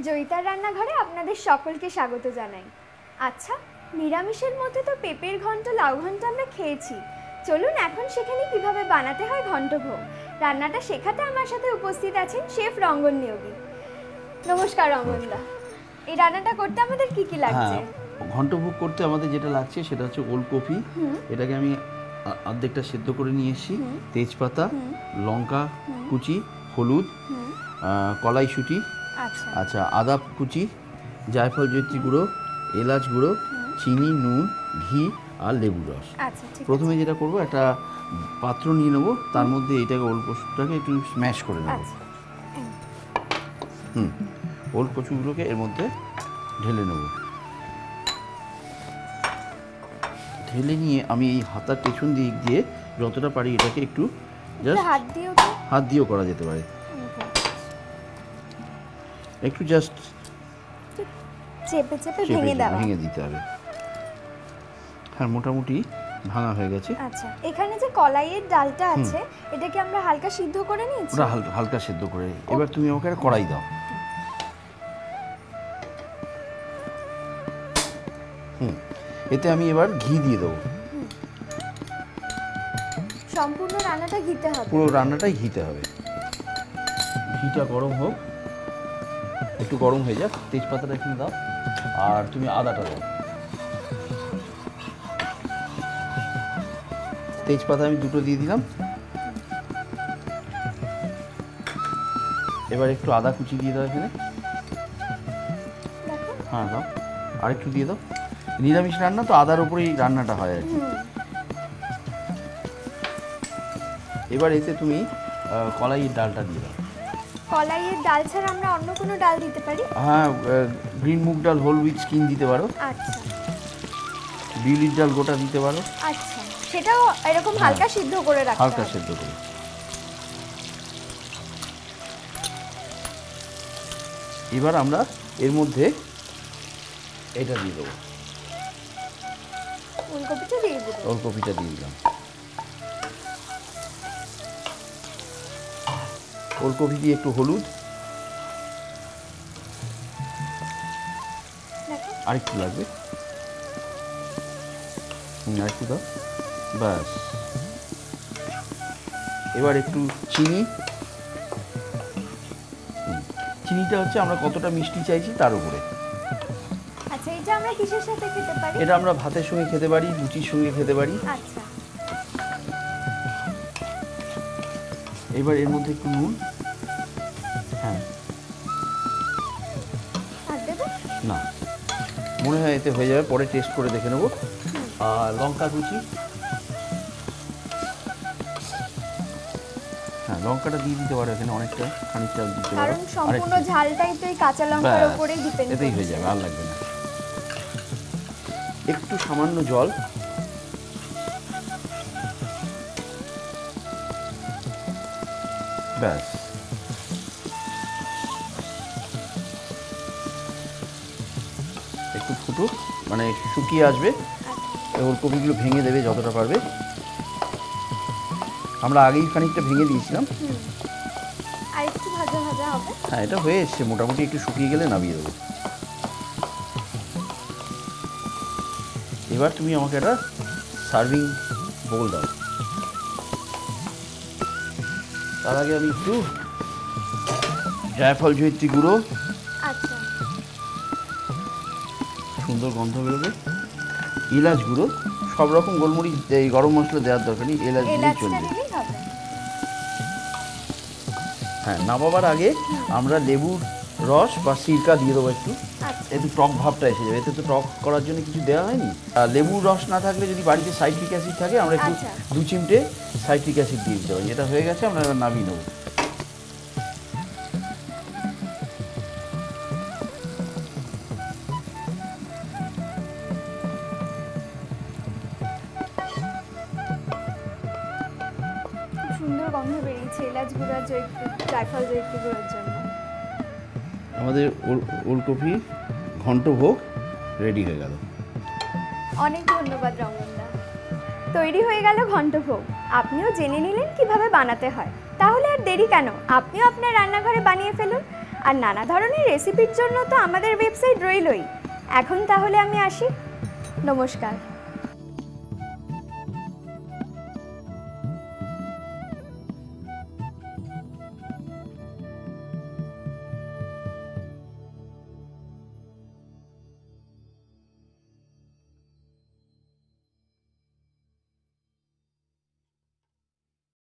জয়িতার রান্নাঘরে আপনাদের সকলকে স্বাগত জানাই। আচ্ছা, নিরামিষের মধ্যে তো পেঁপের ঘন্ট, লাউ ঘন্ট আমরা খেয়েছি। চলুন এখন সেখানে কিভাবে বানাতে হয় ঘন্টভোগ রান্নাটা শেখাতে আমার সাথে উপস্থিত আছেন শেফ রঙ্গন নিয়োগী। নমস্কার রঙ্গনদা। এই রান্নাটা করতে আমাদের কি কি লাগছে? ঘন্টভোগ করতে আমাদের যেটা লাগছে সেটা হচ্ছে ওলকপি। এটাকে আমি অর্ধেকটা সেদ্ধ করে নিয়ে এসেছি। তেজপাতা, লঙ্কা কুচি, হলুদ, কলাইশুঁটি, আচ্ছা আদা কুচি, জায়ফল জয়িত্রী গুঁড়ো, এলাচ গুঁড়ো, চিনি, নুন, ঘি আর লেবুর রস। প্রথমে যেটা করব, একটা পাত্র নিয়ে নেবো, তার মধ্যে এটাকে ওলকপিটাকে একটু স্ম্যাশ করে নেব। ওলকপিগুলোকে এর মধ্যে ঢেলে নেব। ঢেলে নিয়ে আমি এই হাতার পেছন দিক দিয়ে যতটা পারি এটাকে একটু জাস্ট হাত দিয়েও করা যেতে পারে, একটু জাস্ট চেপে চেপে ভেঙে দিতে হবে। হ্যাঁ, মোটামুটি ভাঙা হয়ে গেছে। আচ্ছা, এখানে যে কলাইয়ের ডালটা আছে এটাকে আমরা হালকা সিদ্ধ করে নিয়েছি। ওটা হালকা সিদ্ধ করে এবার তুমি আমাকে একটা কড়াই দাও। এতে আমি এবার ঘি দিয়ে দেবো। সম্পূর্ণ রান্নাটা ঘিতে হবে? পুরো রান্নাটাই ঘিতে হবে। ঘিটা গরম হোক, একটু গরম হয়ে যাক। তেজপাতাটা এখানে দাও, আর তুমি আদাটা দাও। তেজপাতা আমি দুটো দিয়ে দিলাম। এবার একটু আদা কুচি দিয়ে দাও এখানে। হ্যাঁ দাও, আর একটু দিয়ে দাও। নিরামিষ রান্না তো আদার উপরেই রান্নাটা হয় আর কি। এবার এতে তুমি কলাইয়ের ডালটা দিয়ে দাও। কলাইয়ের ডাল ছাড়া আমরা অন্য কোনো ডাল দিতে পারি? হ্যাঁ, গ্রিন মুগ ডাল হোল উইথ স্কিন দিতে পারো। আচ্ছা, বিউলির ডাল গোটা দিতে পারো। আচ্ছা, সেটাও এরকম হালকা সিদ্ধ করে রাখতে হবে। হালকা সিদ্ধ করে। এবার আমরা এর মধ্যে এটা দিয়ে দেবো, ওলকপিটা দিয়ে দিলাম। ওলকপি দিয়ে একটু হলুদ, আরেকটু লাগবে, আরেকটু দাও, ব্যাস। এবার একটু চিনি। চিনিটা হচ্ছে আমরা কতটা মিষ্টি চাইছি তার উপরে। আচ্ছা, এটা আমরা কিসের সাথে খেতে পারি? এটা আমরা ভাতের সঙ্গে খেতে পারি, লুচির সঙ্গে খেতে পারি। আচ্ছা, এবার এর মধ্যে একটু নুন। হ্যাঁ, আর দেব না, মনে হয় এতে হয়ে যাবে, পরে টেস্ট করে দেখে নেবো। আর লঙ্কা কুচি, হ্যাঁ লঙ্কাটা দিয়ে দিতে পারো এখানে, অনেকটা, খানিকটা দিতে পারো। কারণ সম্পূর্ণ ঝালটাই তো এই কাঁচা লঙ্কার উপরেই ডিপেন্ড করে। এতেই হয়ে যাবে, আর লাগবে না। একটু সামান্য জল, ব্যাস। একটু ফুটুক, মানে শুকিয়ে আসবে, ওলকপিগুলো ভেঙে দেবে যতটা পারবে। আমরা আগেই খানিকটা ভেঙে দিয়েছিলাম। আর একটু ভাজা ভাজা হবে। হ্যাঁ, এটা হয়ে এসছে মোটামুটি, একটু শুকিয়ে গেলে নামিয়ে দেবো। এবার তুমি আমাকে একটা সার্ভিং বোল দাও। তার আগে আমি একটু জায়ফল জয়িত্রী গুঁড়ো, আচ্ছা, সুন্দর গন্ধ বেরোবে, এলাচ গুঁড়ো, সব রকম গোলমরিচ, এই গরম মশলা দেওয়ার দরকার নেই, এলাচ গুঁড়ো চলবে। হ্যাঁ, নামাবার আগে আমরা লেবুর রস বা সিরকা দিয়ে দেবো একটু, একটু টক ভাবটা এসে যাবে। এতে তো টক করার জন্য কিছু দেওয়া হয়নি। আর লেবুর রস না থাকলে যদি বাড়িতে সাইট্রিক অ্যাসিড থাকে, আমরা একটু 2 চিমটে সাইট্রিক অ্যাসিড দিয়ে দিতে পারি। এটা হয়ে গেছে, আমরা এবার নামিয়ে নেবো। সুন্দর গন্ধ বেরিয়েছে এলাচ গুঁড়া, জায়ফল জয়িত্রী গুঁড়োর জন্য। আমাদের ওলকপি ঘন্টভোগ রেডি হয়ে গেল। অনেক ধন্যবাদ রঙ্গনদা। তৈরি হয়ে গেল ঘন্টভোগ। আপনিও জেনে নিলেন কিভাবে বানাতে হয়। তাহলে আর দেরি কেন, আপনিও আপনার রান্নাঘরে বানিয়ে ফেলুন। আর নানা ধরনের রেসিপির জন্য তো আমাদের ওয়েবসাইট রইলই। এখন তাহলে আমি আসি, নমস্কার।